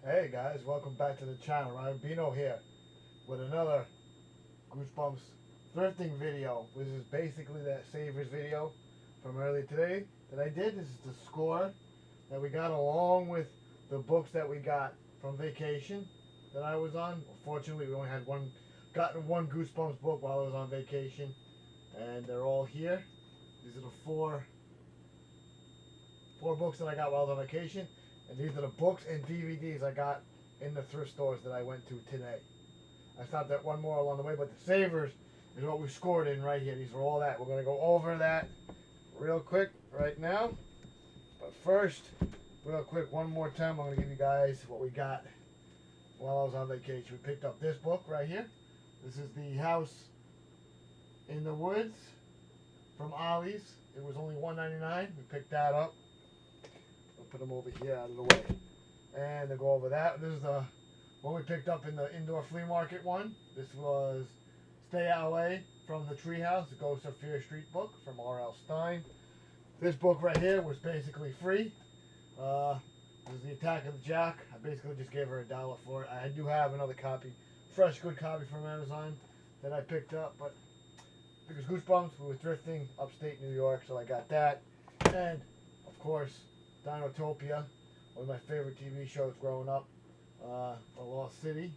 Hey guys, welcome back to the channel. Ryan Bino here with another Goosebumps thrifting video. This is basically that Savers video from earlier today that I did. This is the score that we got along with the books that we got from vacation that I was on. Fortunately, we only had gotten one Goosebumps book while I was on vacation, and they're all here. These are the four books that I got while I was on vacation. And these are the books and DVDs I got in the thrift stores that I went to today. I stopped at one more along the way, but the Savers is what we scored in right here. These are all that. We're going to go over that real quick right now. But first, real quick, one more time, I'm going to give you guys what we got while I was on vacation. We picked up this book right here. This is The House in the Woods from Ollie's. It was only $1.99. We picked that up. Put them over here out of the way, and to go over that. This is the one we picked up in the indoor flea market one. This was Stay Away from the Treehouse, the Ghost of Fear Street book from R.L. Stine. This book right here was basically free. This is The Attack of the Jack. I basically just gave her $1 for it. I do have another copy, fresh good copy from Amazon that I picked up, but because Goosebumps, we were thrifting upstate New York, so I got that. And of course, Dinotopia, one of my favorite TV shows growing up, The Lost City.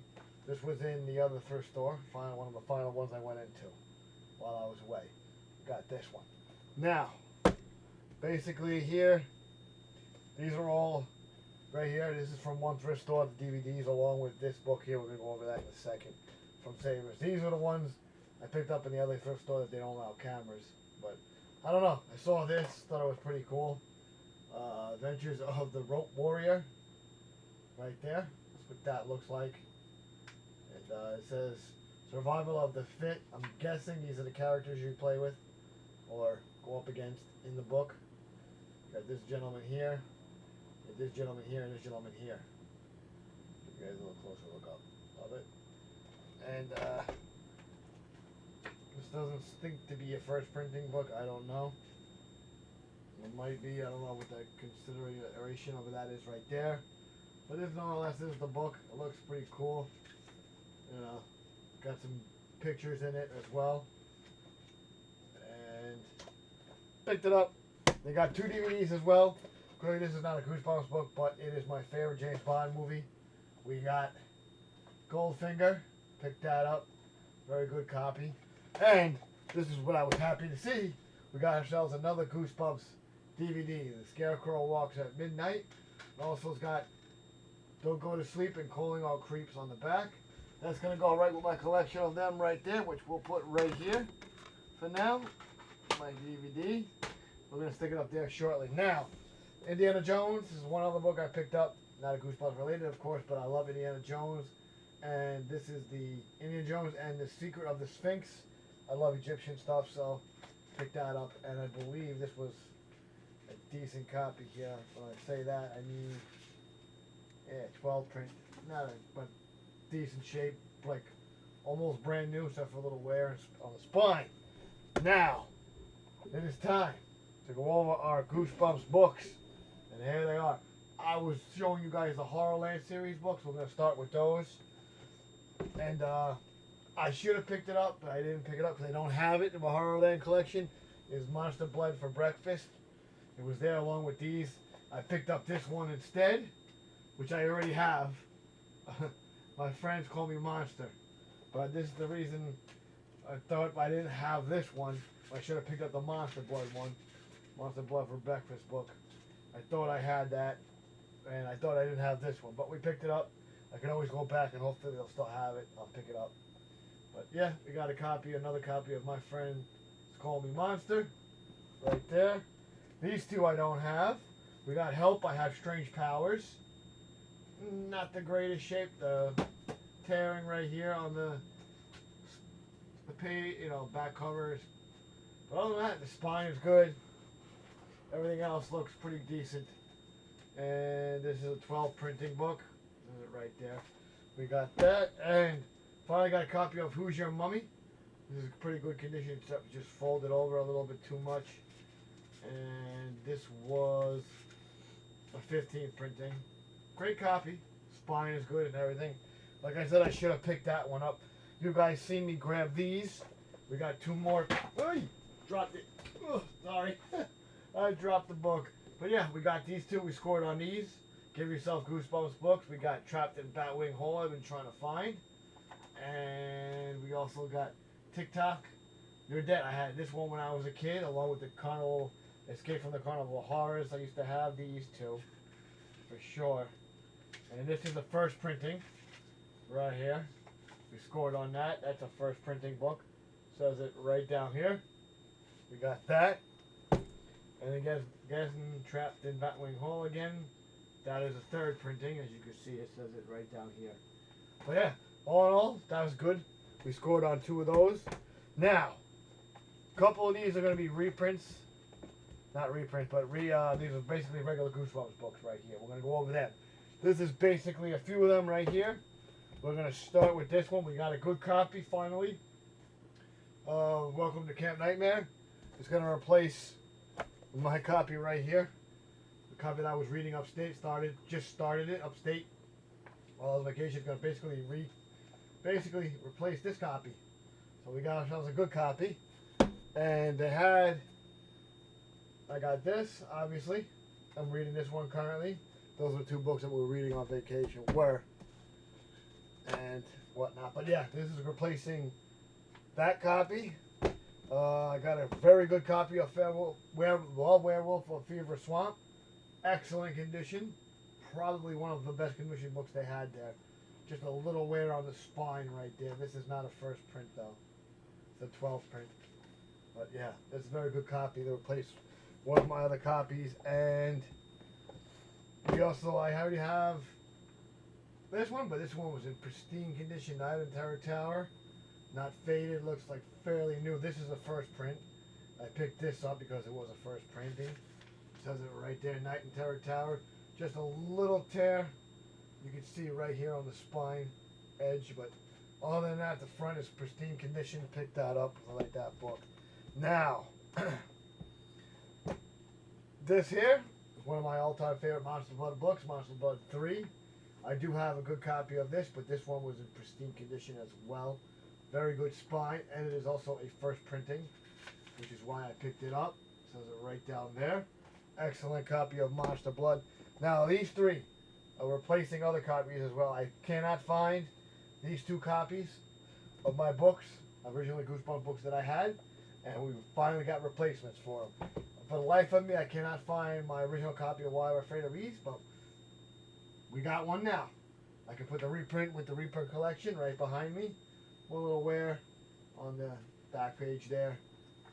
This was in the other thrift store, one of the final ones I went into while I was away. Got this one. Now, basically here, these are all right here. This is from one thrift store, the DVDs, along with this book here. We're going to go over that in a second from Savers. These are the ones I picked up in the other thrift store that they don't allow cameras. But I don't know. I saw this, thought it was pretty cool. Adventures of the Rope Warrior, right there. That's what that looks like. And it says Survival of the Fit. I'm guessing these are the characters you play with or go up against in the book. Got this gentleman here, this gentleman here, and this gentleman here. Give you guys a little closer look up of it. And this doesn't stink to be a first printing book. I don't know. It might be, I don't know what the consideration of that is right there. But this nonetheless is the book. It looks pretty cool. You know, got some pictures in it as well. And picked it up. They got 2 DVDs as well. Clearly this is not a Goosebumps book, but it is my favorite James Bond movie. We got Goldfinger. Picked that up. Very good copy. And this is what I was happy to see. We got ourselves another Goosebumps DVD. The Scarecrow Walks at Midnight. It also has got Don't Go to Sleep and Calling All Creeps on the back. That's going to go right with my collection of them right there, which we'll put right here for now. My DVD. We're going to stick it up there shortly. Now, Indiana Jones. This is one other book I picked up. Not a Goosebumps related, of course, but I love Indiana Jones. And this is the Indiana Jones and the Secret of the Sphinx. I love Egyptian stuff, so picked that up. And I believe this was a decent copy here. When I say that, I mean, yeah, 12 print, but decent shape, like almost brand new, except for a little wear on the spine. Now, it is time to go over our Goosebumps books, and here they are. I was showing you guys the Horrorland series books. We're going to start with those, and I should have picked it up, but I didn't pick it up because I don't have it in my Horrorland collection. Is Monster Blood for Breakfast. It was there along with these. I picked up this one instead, which I already have. My friends call me Monster. But this is the reason I thought I didn't have this one. I should have picked up the Monster Blood one. Monster Blood for Breakfast book. I thought I had that, and I thought I didn't have this one. But we picked it up. I can always go back and hopefully they'll still have it. I'll pick it up. But yeah, we got another copy of My Friend Call Me Monster. Right there. These two I don't have. We got Help, I Have Strange Powers. Not the greatest shape. The tearing right here on the page, back covers. But other than that, the spine is good. Everything else looks pretty decent. And this is a 12 printing book. This is it right there. We got that. And finally got a copy of Who's Your Mummy? This is pretty good condition, except just folded over a little bit too much. And this was a 15 printing. Great copy. spine is good and everything. Like I said, I should have picked that one up. You guys seen me grab these. We got 2 more. Oy, dropped it. Oh, sorry. I dropped the book. But yeah, we got these 2. We scored on these. Give yourself Goosebumps books. We got Trapped in Batwing Hole I've been trying to find. And we also got TikTok. You're Dead. I had this one when I was a kid, along with the Carnival Escape from the Carnival Horrors. I used to have these 2, for sure. And this is the first printing, right here. We scored on that. That's a first printing book. Says it right down here. We got that. And again, Trapped in Batwing Hole again. That is a third printing. As you can see, it says it right down here. But yeah, all in all, that was good. We scored on 2 of those. Now, a couple of these are going to be reprints. Not reprints, but these are basically regular Goosebumps books right here. We're going to go over them. This is basically a few of them right here. We're going to start with this one. We got a good copy finally. Welcome to Camp Nightmare. It's going to replace my copy right here. The copy that I was reading upstate just started it upstate while I was on vacation. It's going to basically replace this copy. So we got ourselves a good copy. And I got this, obviously. I'm reading this one currently. Those are the 2 books that we were reading on vacation and whatnot. But yeah, this is replacing that copy. I got a very good copy of Werewolf of Fever Swamp. Excellent condition. Probably one of the best condition books they had there. Just a little wear on the spine right there. This is not a first print though. It's a 12th print. But yeah, it's a very good copy. They replaced one of my other copies. And I already have this one, but this one was in pristine condition. Night in Terror Tower. Not faded, looks like fairly new. This is a first print. I picked this up because it was a first printing. It says it right there, Night in Terror Tower. Just a little tear. You can see right here on the spine edge, but other than that, the front is pristine condition. Pick that up. I like that book. Now, this here is one of my all-time favorite Monster Blood books, Monster Blood 3. I do have a good copy of this, but this one was in pristine condition as well. Very good spine, and it is also a first printing, which is why I picked it up. It says it right down there. Excellent copy of Monster Blood. Now, these 3 are replacing other copies as well. I cannot find these 2 copies of my books, originally Goosebumps books that I had, and we finally got replacements for them. For the life of me, I cannot find my original copy of Why We're Afraid of Bees, but we got one now. I can put the reprint with the reprint collection right behind me. One little wear on the back page there.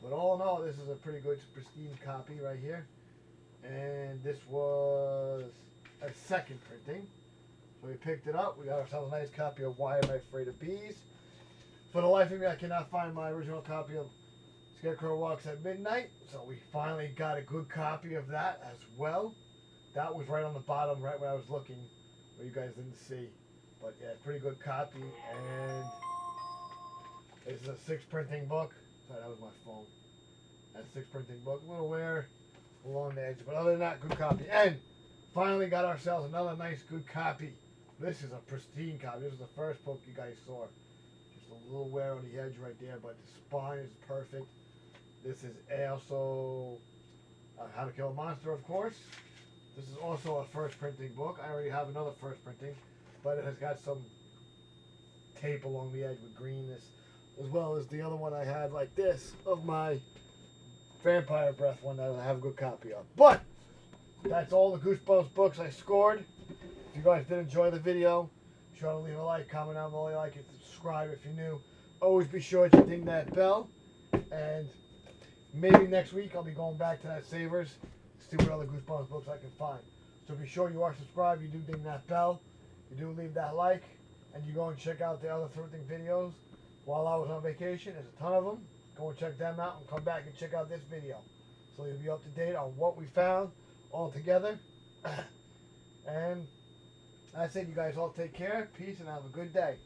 But all in all, this is a pretty good, pristine copy right here. And this was a second printing. So we picked it up. We got ourselves a nice copy of Why Am I Afraid of Bees. For the life of me, I cannot find my original copy of Scarecrow Walks at Midnight. So we finally got a good copy of that as well. That was right on the bottom, right where I was looking, where you guys didn't see. But yeah, pretty good copy. And this is a 6 printing book. Sorry, that was my phone. That's a 6 printing book. A little wear along the edge. But other than that, good copy. And finally got ourselves another nice good copy. This is a pristine copy. This is the first book you guys saw. Just a little wear on the edge right there, but the spine is perfect. This is also How to Kill a Monster, of course. This is also a first printing book. I already have another first printing, but it has got some tape along the edge with greenness, as well as the other one I had like this of my Vampire Breath one that I have a good copy of. But that's all the Goosebumps books I scored. If you guys did enjoy the video, be sure to leave a like, comment down below, like it, subscribe if you're new. Always be sure to ding that bell. And maybe next week I'll be going back to that Savers to see what other Goosebumps books I can find. So be sure you are subscribed, you do ding that bell, you do leave that like, and you go and check out the other thrifting videos while I was on vacation. There's a ton of them. Go and check them out and come back and check out this video. So you'll be up to date on what we found all together. And that's it. You guys all take care, peace, and have a good day.